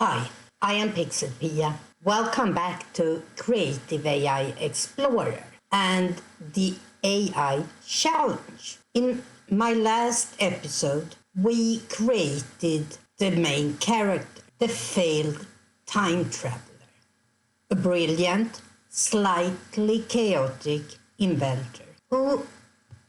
Hi, I am PixelPia. Welcome back to Creative AI Explorer and the AI Challenge. In my last episode, we created the main character, the failed time traveler, a brilliant, slightly chaotic inventor who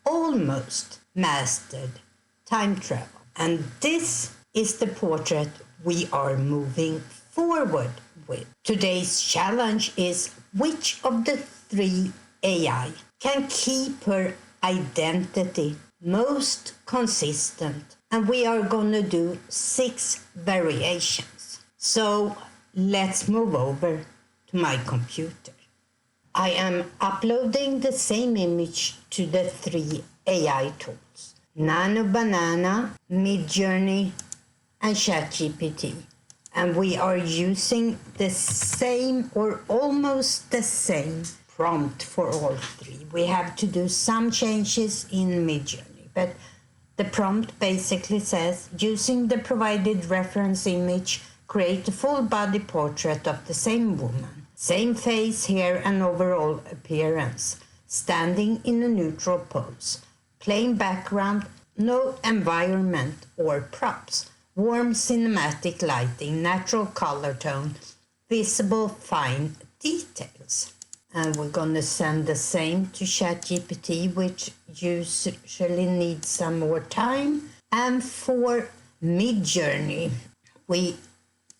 almost mastered time travel. And this is the portrait we are moving forward with. Today's challenge is which of the three AI can keep her identity most consistent, and we are going to do 6 variations. So let's move over to my computer. I am uploading the same image to the 3 AI tools: Nano Banana, MidJourney, and ChatGPT. And we are using the same or almost the same prompt for all 3. We have to do some changes in MidJourney, but the prompt basically says, using the provided reference image, create a full body portrait of the same woman, same face, hair, and overall appearance, standing in a neutral pose, plain background, no environment or props, warm cinematic lighting, natural color tone, visible fine details. And we're going to send the same to ChatGPT, which usually needs some more time. And for MidJourney, we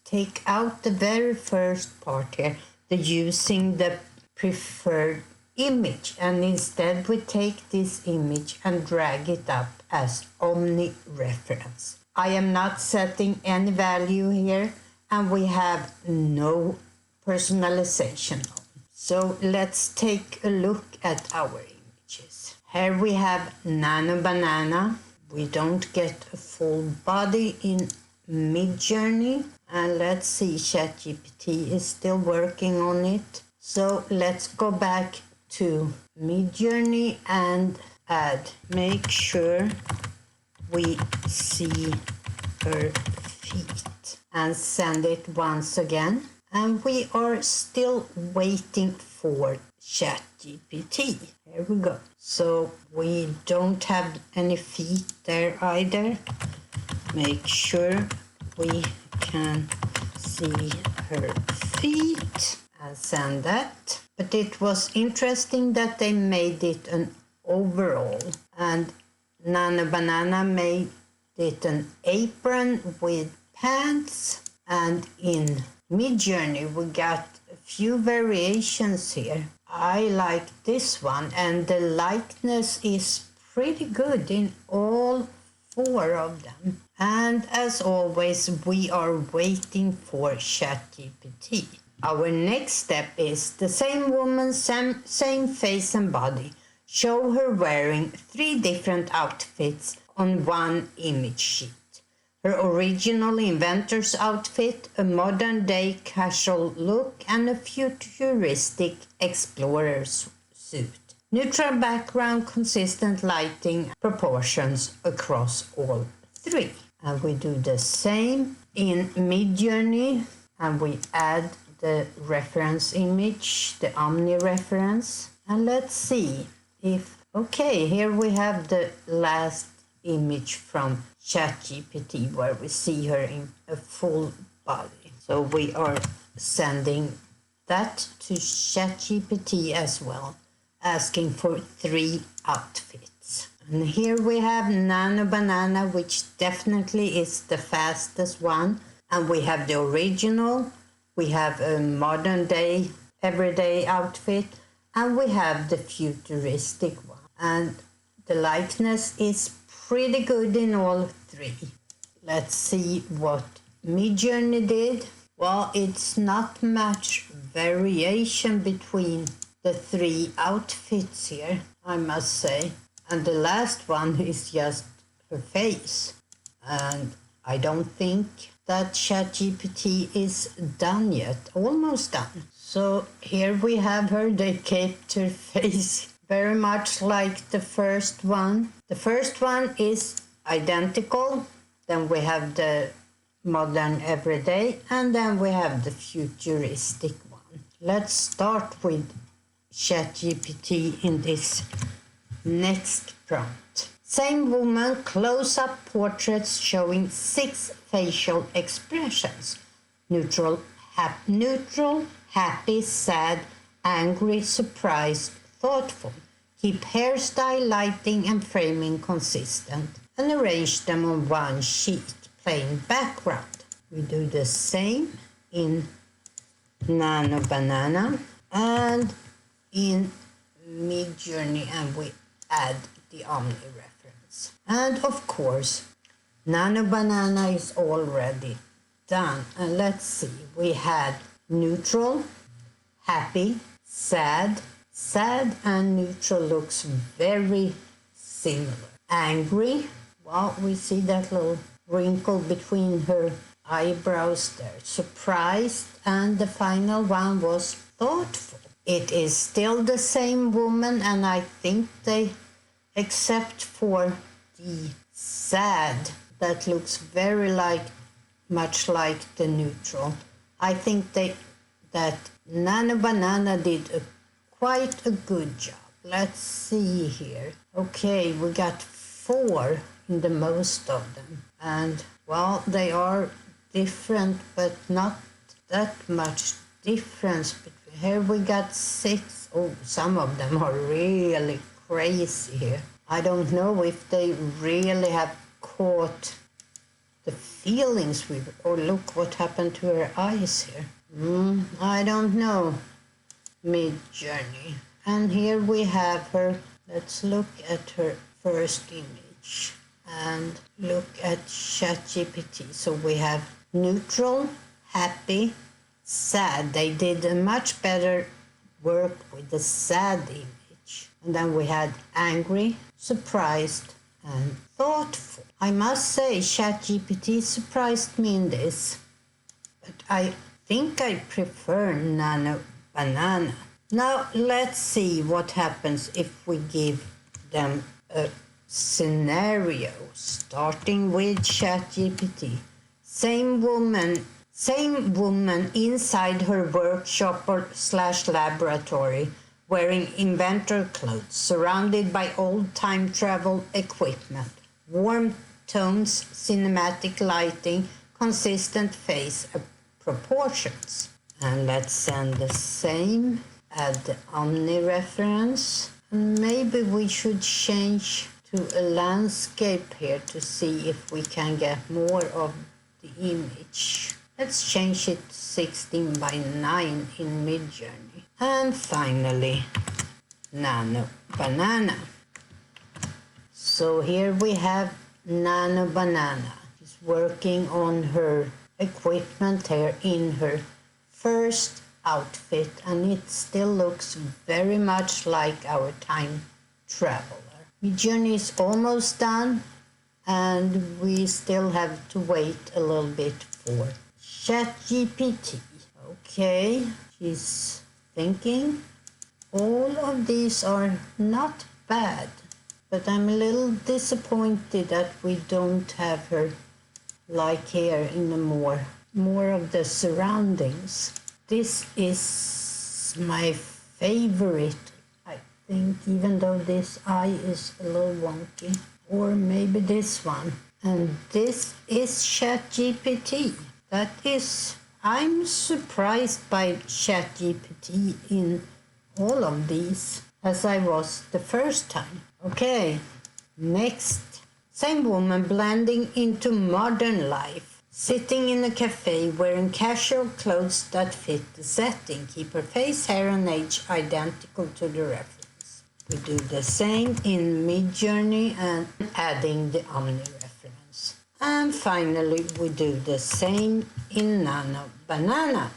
take out the very first part here, the using the preferred image, and instead we take this image and drag it up as omni reference. I am not setting any value here, and we have no personalization on. So let's take a look at our images. Here we have Nano Banana. We don't get a full body in MidJourney. And let's see, ChatGPT is still working on it. So let's go back to MidJourney and make sure we see her feet and send it once again. And we are still waiting for ChatGPT. Here we go. So we don't have any feet there either. Make sure we can see her feet and send that. But it was interesting that they made it an overall, and Nano Banana made it an apron with pants, and in MidJourney we got a few variations here. I like this one, and the likeness is pretty good in all 4 of them. And as always, we are waiting for ChatGPT. Our next step is the same woman, same face and body. Show her wearing 3 different outfits on one image sheet. Her original inventor's outfit, a modern-day casual look, and a futuristic explorer's suit. Neutral background, consistent lighting, proportions across all 3. And we do the same in MidJourney, and we add the reference image, the omni reference. And let's see if, okay, here we have the last image from ChatGPT where we see her in a full body. So we are sending that to ChatGPT as well, asking for 3 outfits. And here we have Nano Banana, which definitely is the fastest one. And we have the original, we have a modern day, everyday outfit, and we have the futuristic one. And the likeness is pretty good in all 3. Let's see what MidJourney did. Well, it's not much variation between the 3 outfits here, I must say. And the last one is just her face. And I don't think that ChatGPT is done yet, almost done. So here we have her, they kept her face very much like the first one. The first one is identical. Then we have the modern everyday, and then we have the futuristic one. Let's start with ChatGPT in this next prompt. Same woman, close-up portraits showing 6 facial expressions. Neutral, happy, sad, angry, surprised, thoughtful. Keep hairstyle, lighting and framing consistent and arrange them on one sheet, plain background. We do the same in Nano Banana and in MidJourney, and we add the Omni reference. And of course, Nano Banana is already done. And let's see, we had neutral, happy, sad. Sad and neutral looks very similar. Angry, well, we see that little wrinkle between her eyebrows there. Surprised, and the final one was thoughtful. It is still the same woman, and I think they, except for the sad, that looks very much like the neutral. I think that Nano Banana did quite a good job. Let's see here. Okay, we got 4 in the most of them. And, well, they are different, but not that much difference. Here we got 6. Oh, some of them are really crazy here. I don't know if they really have caught the feelings we... Oh, look what happened to her eyes here. I don't know. MidJourney. And here we have her. Let's look at her first image and look at ChatGPT. So we have neutral, happy, sad. They did a much better work with the sad image. And then we had angry, surprised, and thoughtful. I must say ChatGPT surprised me in this, but I think I prefer Nano Banana. Now let's see what happens if we give them a scenario, starting with ChatGPT. Same woman inside her workshop or / laboratory, wearing inventor clothes, surrounded by old time travel equipment, warm tones, cinematic lighting, consistent face proportions. And let's send the same, add the Omni reference, and maybe we should change to a landscape here to see if we can get more of the image. Let's change it to 16 by 9 in MidJourney. And finally, Nano Banana. So here we have Nano Banana. She's working on her equipment here in her first outfit, and it still looks very much like our time traveler. MidJourney is almost done, and we still have to wait a little bit for ChatGPT. Okay, she's thinking. All of these are not bad, but I'm a little disappointed that we don't have her like here in the more of the surroundings. This is my favorite, I think, even though this eye is a little wonky. Or maybe this one. And this is ChatGPT. That is, I'm surprised by ChatGPT in all of these, as I was the first time. Okay, next. Same woman blending into modern life, sitting in a cafe wearing casual clothes that fit the setting. Keep her face, hair and age identical to the reference. We do the same in MidJourney and adding the Omni reference. And finally, we do the same in Nano Banana.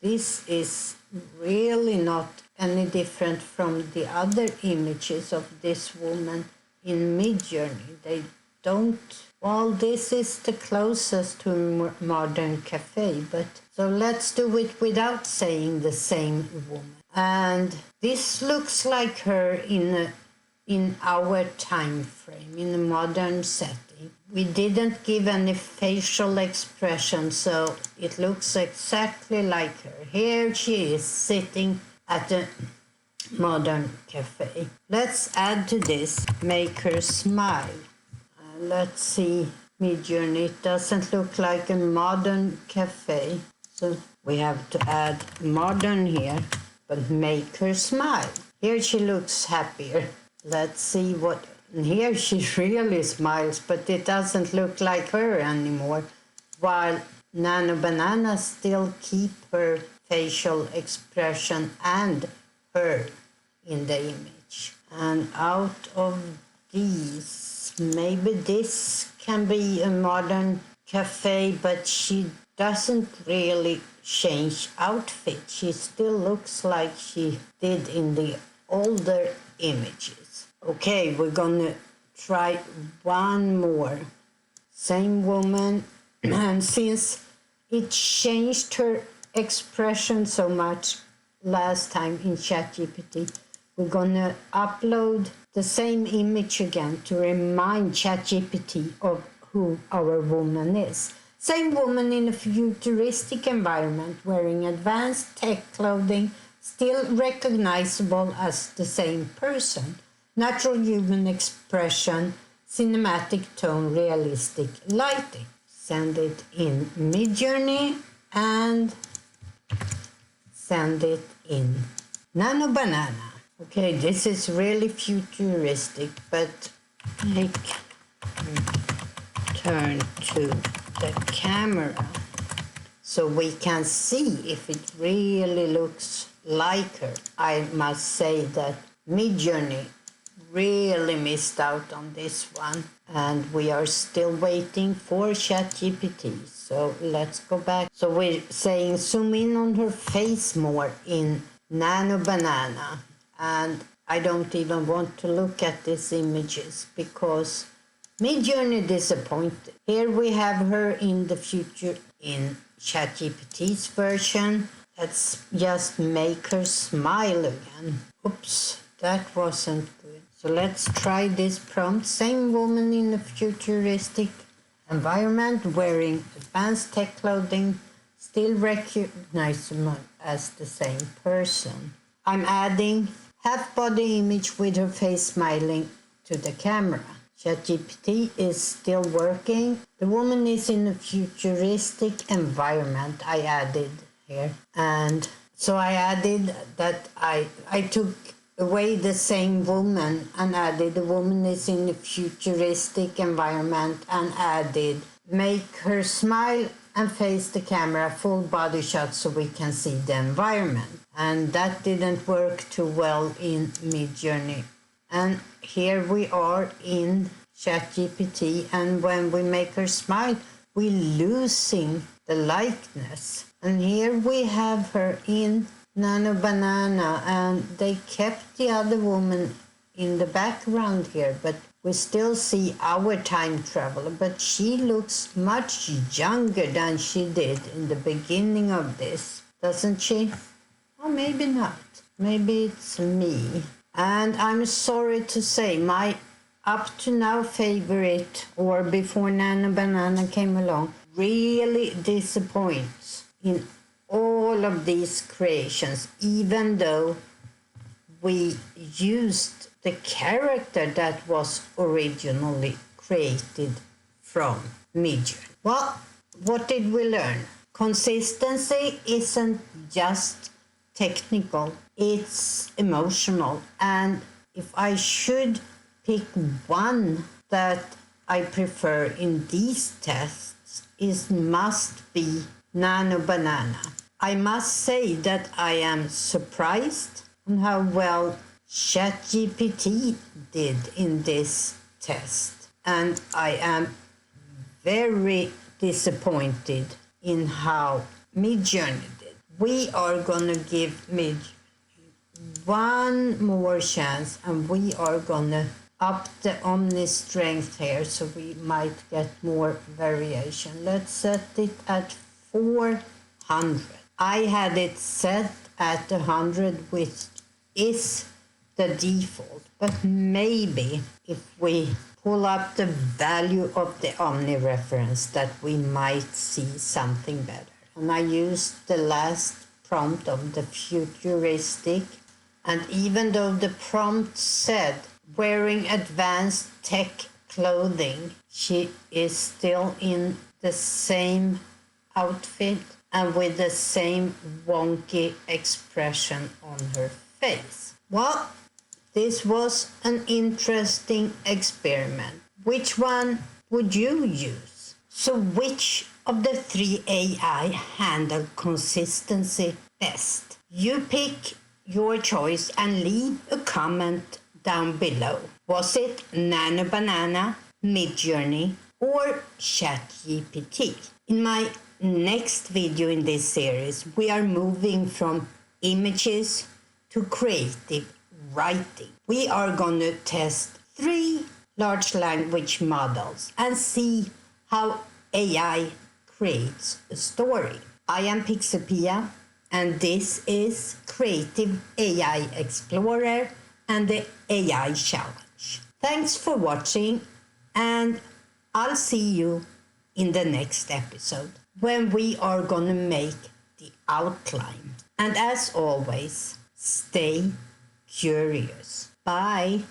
This is really not any different from the other images of this woman in MidJourney. They don't, well, this is the closest to a modern cafe, but so let's do it without saying the same woman. And this looks like her in our time frame, in a modern setting. we didn't give any facial expression, so it looks exactly like her. Here she is sitting at a modern cafe. Let's add to this, make her smile. Let's see, MidJourney, it doesn't look like a modern cafe. So we have to add modern here, but make her smile. Here she looks happier. Let's see what, here she really smiles, but it doesn't look like her anymore. While Nano Banana still keep her facial expression and her in the image. And out of these, maybe this can be a modern cafe, but she doesn't really change outfit. She still looks like she did in the older images. Okay, we're gonna try one more. Same woman, and since it changed her expression so much last time in ChatGPT, we're gonna upload the same image again to remind ChatGPT of who our woman is. Same woman in a futuristic environment wearing advanced tech clothing, still recognizable as the same person. Natural human expression, cinematic tone, realistic lighting. Send it in MidJourney and send it in Nano Banana. Okay, this is really futuristic, but turn to the camera so we can see if it really looks like her. I must say that MidJourney really missed out on this one, and we are still waiting for ChatGPT. So let's go back. So we're saying zoom in on her face more in Nano Banana, and I don't even want to look at these images because MidJourney disappointed. Here we have her in the future in ChatGPT's version. Let's just make her smile again. Oops, that wasn't good. So let's try this prompt. Same woman in a futuristic environment wearing advanced tech clothing, still recognizable as the same person. I'm adding half body image with her face smiling to the camera. ChatGPT is still working. The woman is in a futuristic environment, I added here. And so I added that I took away the same woman and added the woman is in a futuristic environment and added make her smile and face the camera full body shot so we can see the environment. And that didn't work too well in MidJourney. And here we are in ChatGPT, and when we make her smile, we're losing the likeness. And here we have her in Nano Banana, and they kept the other woman in the background here, but we still see our time traveler, but she looks much younger than she did in the beginning of this, doesn't she? Or maybe not. Maybe it's me. And I'm sorry to say, my up to now favorite, or before Nano Banana came along, really disappoints in all of these creations, even though we used the character that was originally created from MidJourney. Well, what did we learn? Consistency isn't just technical, it's emotional. And if I should pick one that I prefer in these tests, it must be Nano Banana. I must say that I am surprised on how well ChatGPT did in this test. And I am very disappointed in how MidJourney did. We are gonna give MidJourney one more chance, and we are gonna up the Omni strength here so we might get more variation. Let's set it at 400. I had it set at 100, which is the default, but maybe if we pull up the value of the Omni reference that we might see something better. And I used the last prompt of the futuristic, and even though the prompt said wearing advanced tech clothing, she is still in the same outfit and with the same wonky expression on her face. Well, this was an interesting experiment. Which one would you use? So which of the three AI handle consistency best? You pick your choice and leave a comment down below. Was it Nano Banana, MidJourney, or ChatGPT? In my next video in this series, we are moving from images to creative writing. We are going to test 3 large language models and see how AI creates a story. I am PixelPia, and this is Creative AI Explorer and the AI Challenge. Thanks for watching, and I'll see you in the next episode when we are gonna make the outline. And as always, stay curious. Bye.